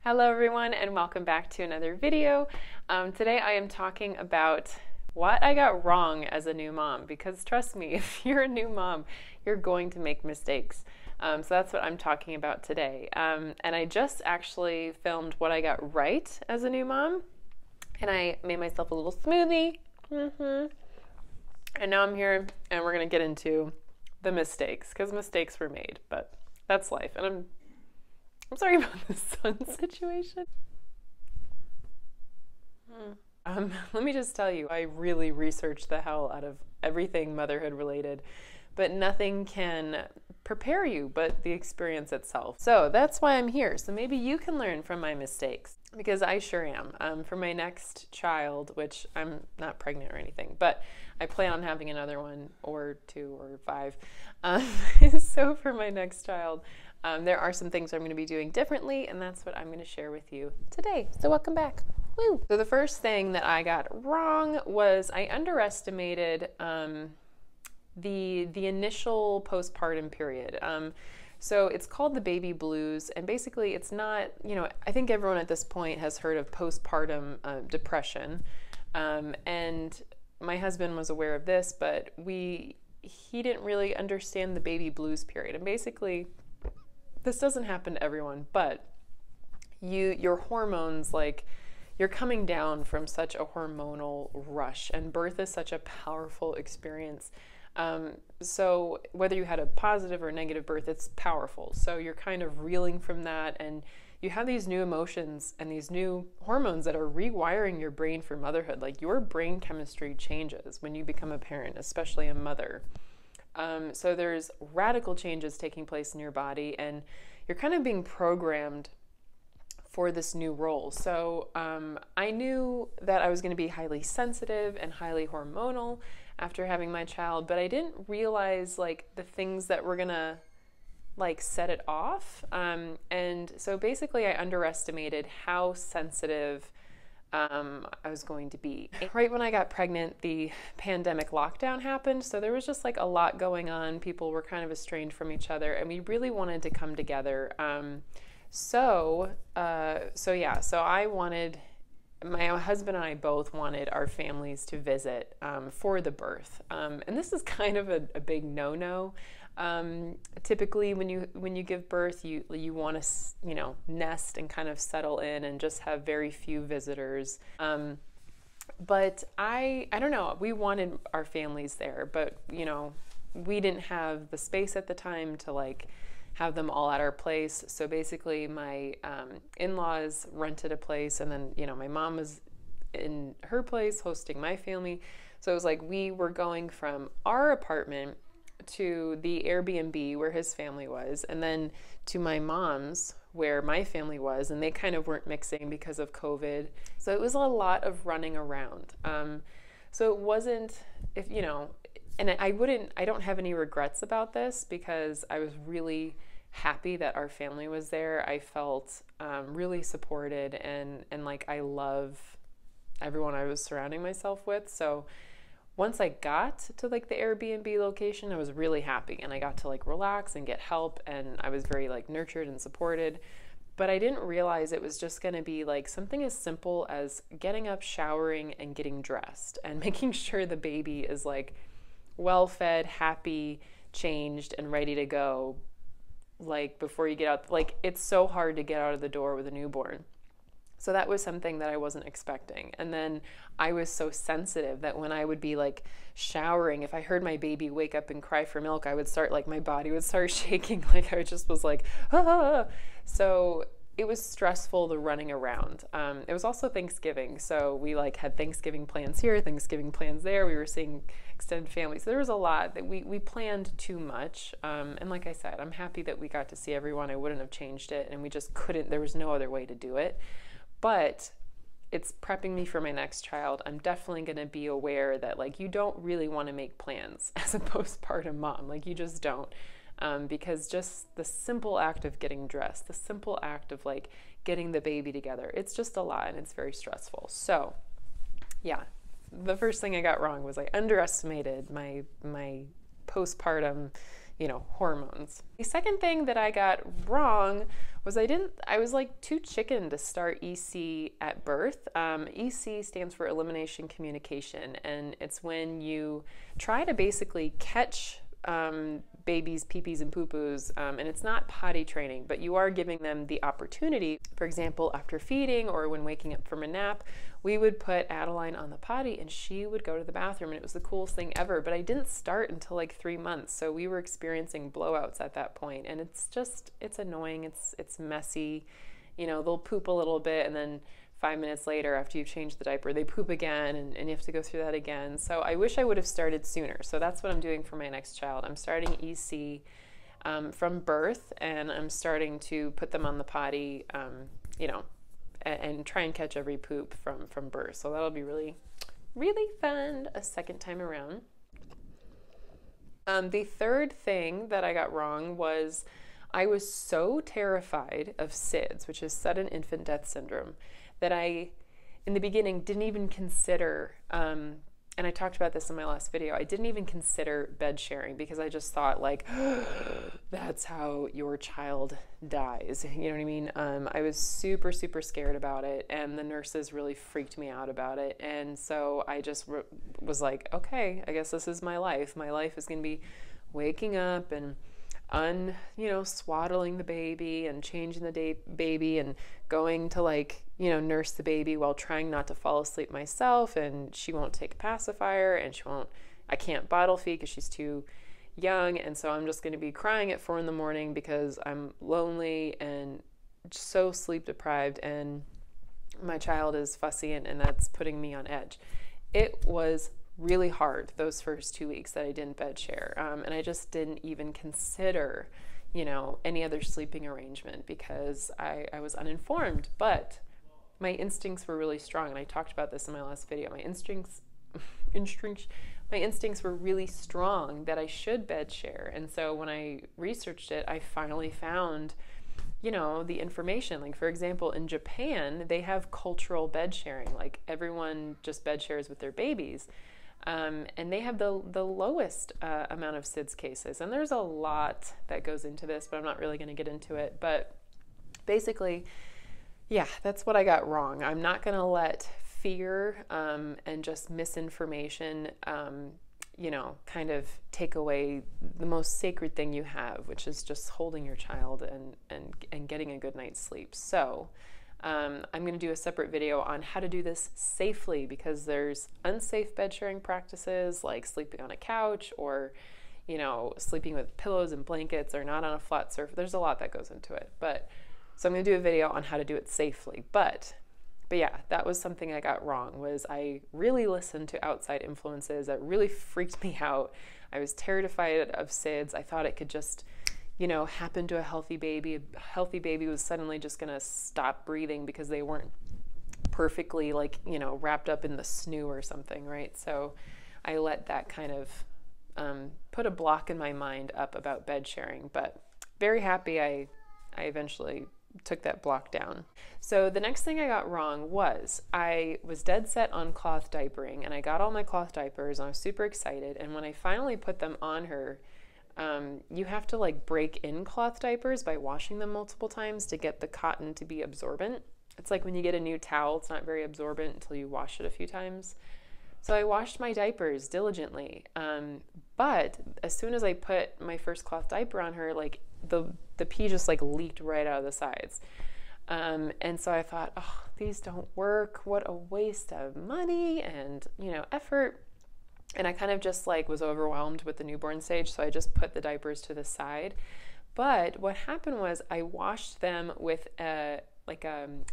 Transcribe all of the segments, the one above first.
Hello everyone and welcome back to another video. Today I am talking about what I got wrong as a new mom, because trust me, if you're a new mom, you're going to make mistakes. So that's what I'm talking about today. And I just actually filmed what I got right as a new mom, and I made myself a little smoothie. And now I'm here and we're going to get into the mistakes, because mistakes were made, but that's life. And I'm sorry about the sun situation. Let me just tell you, I really researched the hell out of everything motherhood related, but nothing can prepare you but the experience itself. So that's why I'm here. So maybe you can learn from my mistakes, because I sure am. For my next child, which I'm not pregnant or anything, but I plan on having another one or two or five. So for my next child, there are some things I'm going to be doing differently, and that's what I'm going to share with you today. So welcome back. Woo! So the first thing that I got wrong was I underestimated the initial postpartum period. So it's called the baby blues, and basically it's not, I think everyone at this point has heard of postpartum depression, and my husband was aware of this, but he didn't really understand the baby blues period. And basically, this doesn't happen to everyone, but your hormones, like, you're coming down from such a hormonal rush, and birth is such a powerful experience. So whether you had a positive or negative birth, it's powerful. So you're kind of reeling from that, and you have these new emotions and these new hormones that are rewiring your brain for motherhood. Like, your brain chemistry changes when you become a parent, especially a mother. So there's radical changes taking place in your body, and you're kind of being programmed for this new role. So I knew that I was going to be highly sensitive and highly hormonal after having my child, but I didn't realize like the things that were going to like set it off. And so basically I underestimated how sensitive I was going to be. Right when I got pregnant, the pandemic lockdown happened, so there was just like a lot going on. People were kind of estranged from each other, and we really wanted to come together. So I wanted, my husband and I both wanted our families to visit for the birth, and this is kind of a big no-no. Typically when you give birth, you want to, nest and kind of settle in and just have very few visitors. But I don't know, we wanted our families there, but we didn't have the space at the time to like have them all at our place. So basically my in-laws rented a place, and then my mom was in her place hosting my family. So it was like we were going from our apartment to the Airbnb where his family was, and then to my mom's where my family was, and they kind of weren't mixing because of COVID. So it was a lot of running around. So it wasn't, and I don't have any regrets about this, because I was really happy that our family was there. I felt really supported, and like I love everyone I was surrounding myself with. So once I got to like the Airbnb location, I was really happy, and I got to like relax and get help, and I was very like nurtured and supported. But I didn't realize it was just going to be like something as simple as getting up, showering, and getting dressed, and making sure the baby is like well fed, happy, changed, and ready to go, like before you get out. Like, it's so hard to get out of the door with a newborn. So that was something that I wasn't expecting. And then I was so sensitive that when I would be like showering, if I heard my baby wake up and cry for milk, I would start, like, my body would start shaking. Like, I just was like, ah. So it was stressful, the running around. It was also Thanksgiving. So we like had Thanksgiving plans here, Thanksgiving plans there. We were seeing extended families. So there was a lot that we planned too much. And like I said, I'm happy that we got to see everyone. I wouldn't have changed it, and we just couldn't, there was no other way to do it. But it's prepping me for my next child. I'm definitely going to be aware that like you don't really want to make plans as a postpartum mom. Like, you just don't. Because just the simple act of getting dressed, the simple act of like getting the baby together, it's just a lot, and it's very stressful. So yeah, the first thing I got wrong was I underestimated my postpartum, hormones. The second thing that I got wrong was I was like too chicken to start EC at birth. EC stands for elimination communication, and it's when you try to basically catch babies' peepees and poo-poos, and it's not potty training, but you are giving them the opportunity. For example, after feeding or when waking up from a nap, we would put Adeline on the potty and she would go to the bathroom, and it was the coolest thing ever. But I didn't start until like 3 months, so we were experiencing blowouts at that point, and it's annoying, it's messy. They'll poop a little bit, and then 5 minutes later, after you've changed the diaper, they poop again, and you have to go through that again. So I wish I would have started sooner. So that's what I'm doing for my next child. I'm starting EC from birth, and I'm starting to put them on the potty, and try and catch every poop from birth. So that'll be really, really fun a second time around. The third thing that I got wrong was I was so terrified of SIDS, which is sudden infant death syndrome, that I, in the beginning, didn't even consider, and I talked about this in my last video, I didn't even consider bed sharing, because I just thought like, that's how your child dies. You know what I mean? I was super, super scared about it, and the nurses really freaked me out about it. And so I just was like, okay, I guess this is my life. My life is going to be waking up and swaddling the baby and changing the baby and going to nurse the baby while trying not to fall asleep myself. And she won't take a pacifier, and I can't bottle feed because she's too young. And so I'm just going to be crying at 4 a.m. because I'm lonely and so sleep deprived, and my child is fussy, and that's putting me on edge. It was really hard those first 2 weeks that I didn't bed share, and I just didn't even consider any other sleeping arrangement because I was uninformed. But my instincts were really strong, and I talked about this in my last video. My instincts were really strong that I should bed share. And so when I researched it, I finally found the information. Like, for example, in Japan, they have cultural bed sharing. Like, everyone just bed shares with their babies. And they have the lowest amount of SIDS cases. And there's a lot that goes into this, but I'm not really going to get into it. But basically, yeah, that's what I got wrong. I'm not going to let fear and just misinformation, kind of take away the most sacred thing you have, which is just holding your child and getting a good night's sleep. So I'm going to do a separate video on how to do this safely, because there's unsafe bed sharing practices like sleeping on a couch, or sleeping with pillows and blankets, or not on a flat surface. There's a lot that goes into it. So I'm going to do a video on how to do it safely. But yeah, that was something I got wrong, was I really listened to outside influences that really freaked me out. I was terrified of SIDS. I thought it could just happen to a healthy baby. A healthy baby was suddenly just going to stop breathing because they weren't perfectly wrapped up in the snoo or something, right? So I let that kind of put a block in my mind up about bed sharing, but very happy I eventually took that block down. So the next thing I got wrong was I was dead set on cloth diapering, and I got all my cloth diapers, and I was super excited. And when I finally put them on her, you have to break in cloth diapers by washing them multiple times to get the cotton to be absorbent. It's like when you get a new towel, it's not very absorbent until you wash it a few times. So I washed my diapers diligently, but as soon as I put my first cloth diaper on her, the pee just leaked right out of the sides. And so I thought, oh, these don't work. What a waste of money and effort. And I kind of just was overwhelmed with the newborn stage, so I just put the diapers to the side. But what happened was I washed them with a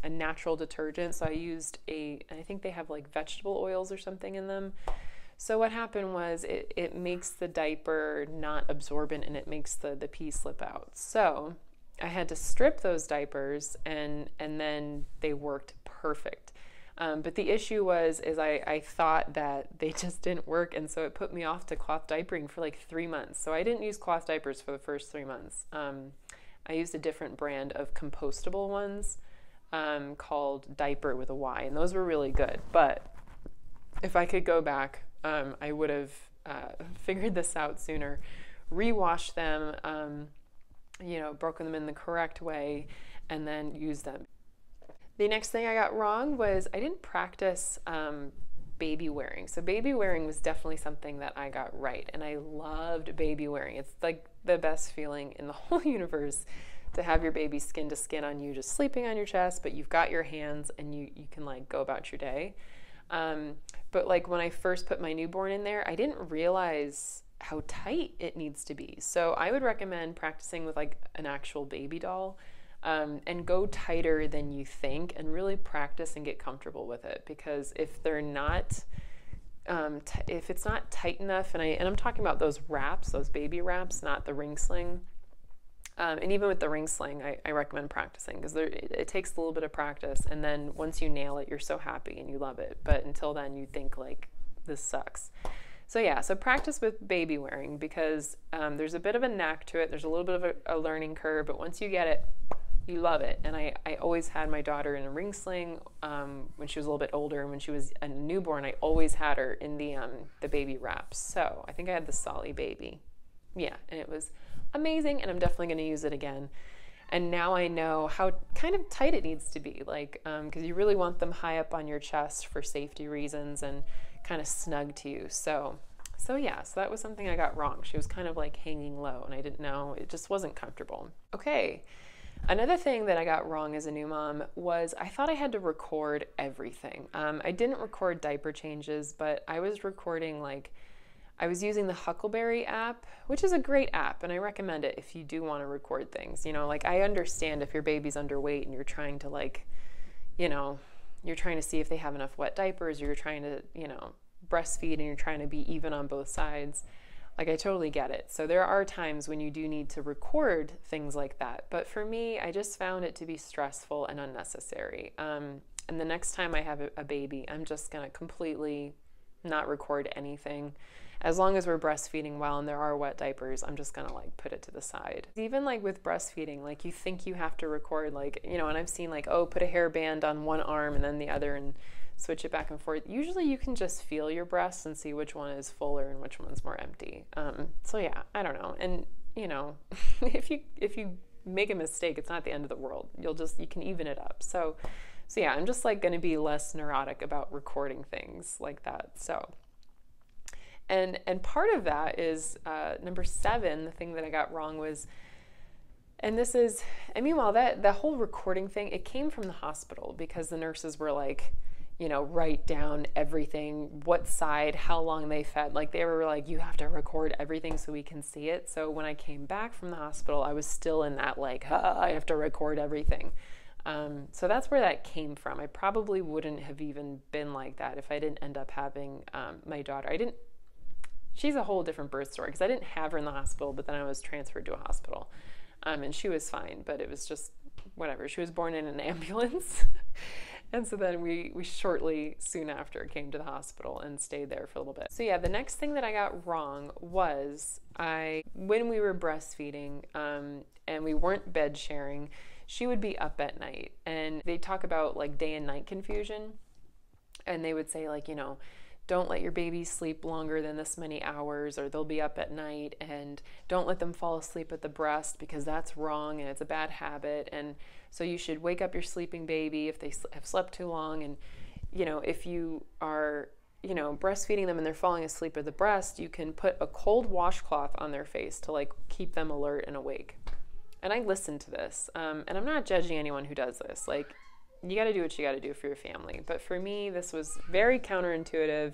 natural detergent. So I used I think they have vegetable oils or something in them. So what happened was it makes the diaper not absorbent, and it makes the pee slip out. So I had to strip those diapers, and then they worked perfect. But the issue was I thought that they just didn't work, and so it put me off to cloth diapering for 3 months. So I didn't use cloth diapers for the first 3 months. I used a different brand of compostable ones called Diaper with a Y, and those were really good. But if I could go back, I would have figured this out sooner. rewash them, broken them in the correct way, and then use them. The next thing I got wrong was I didn't practice baby wearing. So baby wearing was definitely something that I got right, and I loved baby wearing. It's like the best feeling in the whole universe to have your baby skin to skin on you, just sleeping on your chest, but you've got your hands and you can like go about your day. But like when I first put my newborn in there, I didn't realize how tight it needs to be. So I would recommend practicing with like an actual baby doll. And go tighter than you think, and really practice and get comfortable with it, because if they're not, if it's not tight enough, and I'm talking about those wraps, those baby wraps, not the ring sling. And even with the ring sling, I recommend practicing, because it takes a little bit of practice, and then once you nail it, you're so happy and you love it. But until then, you think like, this sucks. So yeah, so practice with baby wearing, because there's a bit of a knack to it. There's a little bit of a learning curve, but once you get it, you love it. And I always had my daughter in a ring sling when she was a little bit older, and when she was a newborn, I always had her in the baby wraps. So I think I had the Solly baby. Yeah, and it was amazing, and I'm definitely going to use it again. And now I know how kind of tight it needs to be, like, because you really want them high up on your chest for safety reasons and kind of snug to you. So yeah, so that was something I got wrong. She was kind of like hanging low, and I didn't know, it just wasn't comfortable. Okay. Another thing that I got wrong as a new mom was I thought I had to record everything. I didn't record diaper changes, but I was recording, like, I was using the Huckleberry app, which is a great app, and I recommend it if you do want to record things. Like, I understand if your baby's underweight and you're trying to, like, you're trying to see if they have enough wet diapers, or you're trying to, breastfeed, and you're trying to be even on both sides. Like, I totally get it. So there are times when you do need to record things like that. But for me, I just found it to be stressful and unnecessary. And the next time I have a baby, I'm just going to completely not record anything. As long as we're breastfeeding well and there are wet diapers, I'm just going to like put it to the side. Even like with breastfeeding, like you think you have to record, like, and I've seen like, oh, put a hairband on one arm and then the other and switch it back and forth. Usually you can just feel your breasts and see which one is fuller and which one's more empty. So yeah, I don't know. And if you make a mistake, it's not the end of the world. You can even it up. So yeah, I'm just like going to be less neurotic about recording things like that. So, and part of that is number 7, the thing that I got wrong was, and this is, and meanwhile, that whole recording thing, it came from the hospital, because the nurses were like, write down everything, what side, how long they fed. Like, they were like, you have to record everything so we can see it. So when I came back from the hospital, I was still in that like, I have to record everything. So that's where that came from. I probably wouldn't have even been like that if I didn't end up having my daughter. She's a whole different birth story, because I didn't have her in the hospital, but then I was transferred to a hospital. And she was fine, but it was just whatever. She was born in an ambulance. And so then we shortly soon after came to the hospital and stayed there for a little bit. So yeah, the next thing that I got wrong was when we were breastfeeding and we weren't bed sharing, she would be up at night. And they talk about like day and night confusion. And they would say like, don't let your baby sleep longer than this many hours, or they'll be up at night, and don't let them fall asleep at the breast, because that's wrong and it's a bad habit. And so you should wake up your sleeping baby if they have slept too long. And, if you are, breastfeeding them and they're falling asleep at the breast, you can put a cold washcloth on their face to like keep them alert and awake. And I listened to this, and I'm not judging anyone who does this. Like, you got to do what you got to do for your family. But for me, this was very counterintuitive.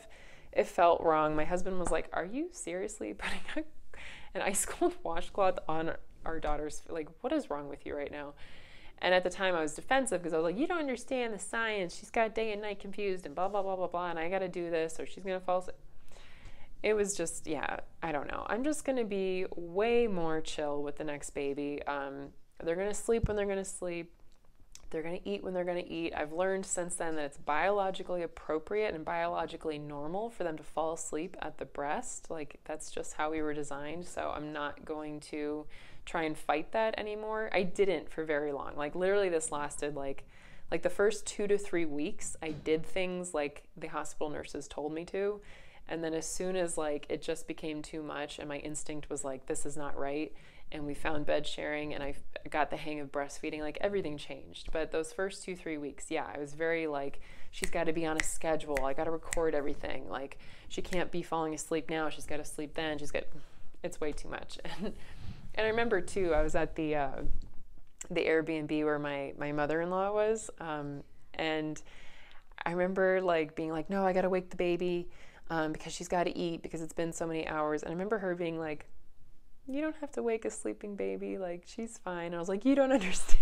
It felt wrong. My husband was like, are you seriously putting an ice cold washcloth on our daughter's? Like, what is wrong with you right now? And at the time I was defensive, because I was like, you don't understand the science. She's got day and night confused and blah, blah, blah, blah, blah. And I got to do this or she's going to fall asleep. It was just, yeah, I don't know. I'm just going to be way more chill with the next baby. They're going to sleep when they're going to sleep. They're going to eat when they're going to eat. I've learned since then that it's biologically appropriate and biologically normal for them to fall asleep at the breast. Like, that's just how we were designed. So I'm not going to try and fight that anymore. I didn't for very long. Like, literally this lasted like the first 2 to 3 weeks. I did things like the hospital nurses told me to. And then as soon as like it just became too much and my instinct was like, this is not right, and we found bed sharing and I got the hang of breastfeeding, like everything changed. But those first 2-3 weeks, yeah, I was very like, she's got to be on a schedule. I got to record everything. Like, she can't be falling asleep now. She's got to sleep then. It's way too much. And I remember too, I was at the Airbnb where my mother-in-law was, and I remember like being like, no, I got to wake the baby because she's got to eat because it's been so many hours. And I remember her being like, you don't have to wake a sleeping baby, like she's fine. And I was like, you don't understand.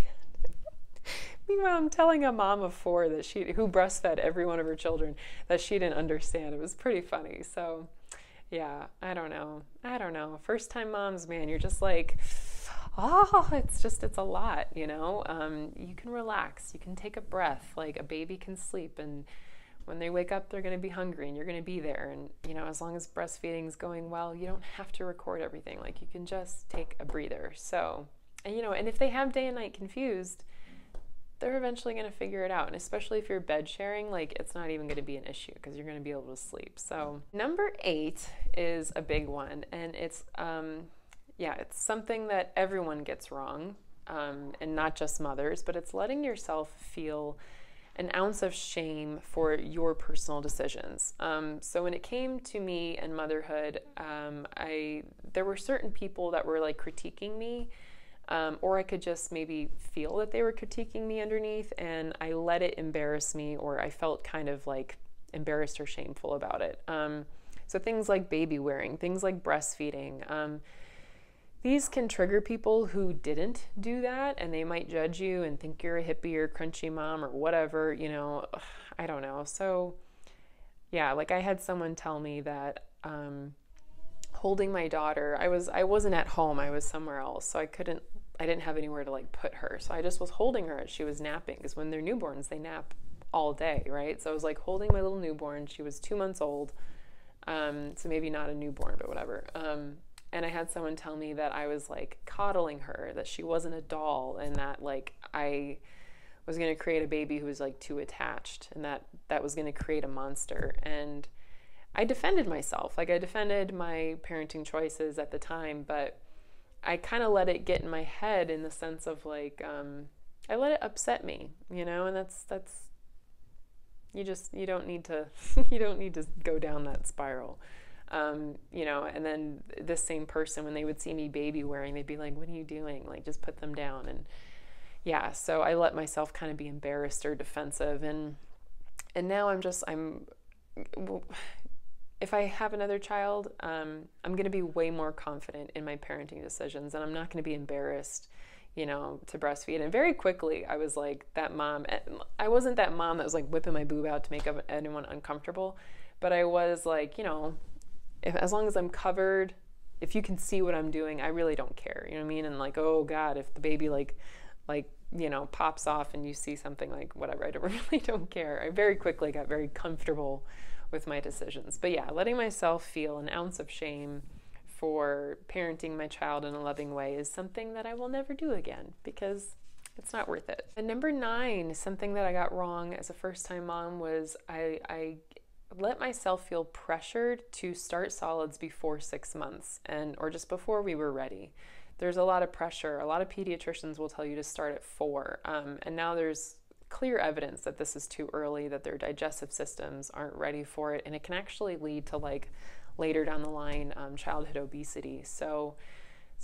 Meanwhile, I'm telling a mom of 4 who breastfed every one of her children that she didn't understand. It was pretty funny. So yeah, I don't know. First time moms, man, you're just like, it's a lot, you know? You can relax, you can take a breath, like a baby can sleep, and when they wake up, they're going to be hungry and you're going to be there. And, you know, as long as breastfeeding's going well, you don't have to record everything. Like, you can just take a breather. So, and, you know, and if they have day and night confused, they're eventually going to figure it out. And especially if you're bed sharing, like, it's not even going to be an issue because you're going to be able to sleep. So number 8 is a big one. And it's, it's something that everyone gets wrong, and not just mothers, but it's letting yourself feel an ounce of shame for your personal decisions. So when it came to me and motherhood, there were certain people that were like critiquing me, or I could just maybe feel that they were critiquing me underneath, and I let it embarrass me, or I felt kind of like embarrassed or shameful about it. So things like baby wearing, things like breastfeeding, these can trigger people who didn't do that, and they might judge you and think you're a hippie or crunchy mom or whatever, you know, I don't know. So yeah, like I had someone tell me that holding my daughter, I wasn't at home, I was somewhere else, so I didn't have anywhere to like put her. So I just was holding her as she was napping, because when they're newborns, they nap all day, right? So I was like holding my little newborn. She was 2 months old, so maybe not a newborn, but whatever. And I had someone tell me that I was like coddling her, that she wasn't a doll, and that like I was going to create a baby who was like too attached, and that was going to create a monster. And I defended myself. Like, I defended my parenting choices at the time, but I kind of let it get in my head in the sense of like, I let it upset me, you know, and that's you don't need to you don't need to go down that spiral. You know, and then this same person, when they would see me baby wearing, they'd be like, what are you doing? Like, just put them down. And yeah, so I let myself kind of be embarrassed or defensive. And now if I have another child, I'm going to be way more confident in my parenting decisions, and I'm not going to be embarrassed, you know, to breastfeed. And very quickly, I was like that mom. I wasn't that mom that was like whipping my boob out to make anyone uncomfortable, but I was like, you know, as long as I'm covered, if you can see what I'm doing, I really don't care. You know what I mean? And like, oh God, if the baby like, you know, pops off and you see something, like whatever, I really don't care. I very quickly got very comfortable with my decisions. But yeah, letting myself feel an ounce of shame for parenting my child in a loving way is something that I will never do again, because it's not worth it. And number 9, something that I got wrong as a first-time mom was I let myself feel pressured to start solids before 6 months, or just before we were ready. There's a lot of pressure. A lot of pediatricians will tell you to start at 4, and now there's clear evidence that this is too early, that their digestive systems aren't ready for it, and it can actually lead to like later down the line childhood obesity. So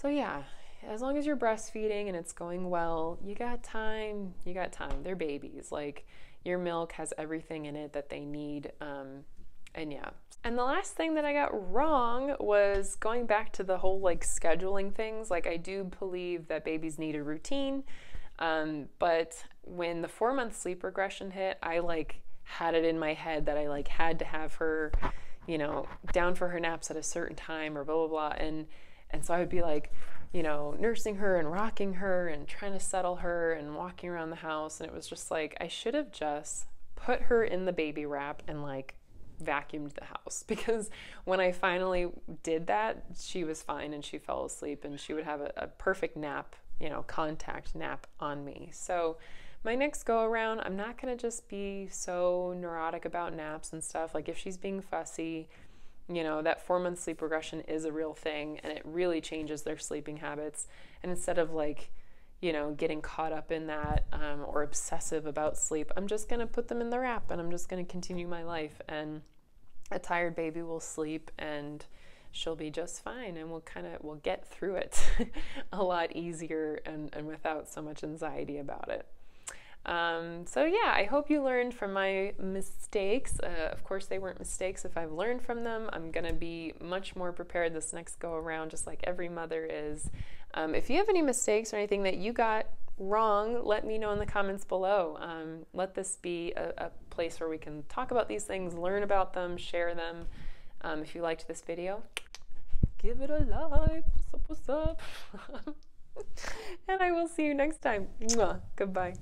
yeah, as long as you're breastfeeding and it's going well, you got time. They're babies. Like, your milk has everything in it that they need. And yeah. And the last thing that I got wrong was going back to the whole like scheduling things. Like, I do believe that babies need a routine. But when the 4-month sleep regression hit, I like had it in my head that I like had to have her, you know, down for her naps at a certain time or blah, blah, blah. And so I would be like, you know, nursing her and rocking her and trying to settle her and walking around the house. And it was just like, I should have just put her in the baby wrap and like vacuumed the house, because when I finally did that, she was fine and she fell asleep, and she would have a perfect nap, you know, contact nap on me. So my next go around, I'm not going to just be so neurotic about naps and stuff. Like, if she's being fussy, You know, that 4-month sleep regression is a real thing, and it really changes their sleeping habits. And instead of like, you know, getting caught up in that or obsessive about sleep, I'm just going to put them in the wrap and I'm just going to continue my life. And a tired baby will sleep and she'll be just fine, and we'll get through it a lot easier and without so much anxiety about it. So yeah, I hope you learned from my mistakes. Of course, they weren't mistakes. If I've learned from them, I'm going to be much more prepared this next go around, just like every mother is. If you have any mistakes or anything that you got wrong, let me know in the comments below. Let this be a place where we can talk about these things, learn about them, share them. If you liked this video, give it a like. What's up, what's up? And I will see you next time. Mwah. Goodbye.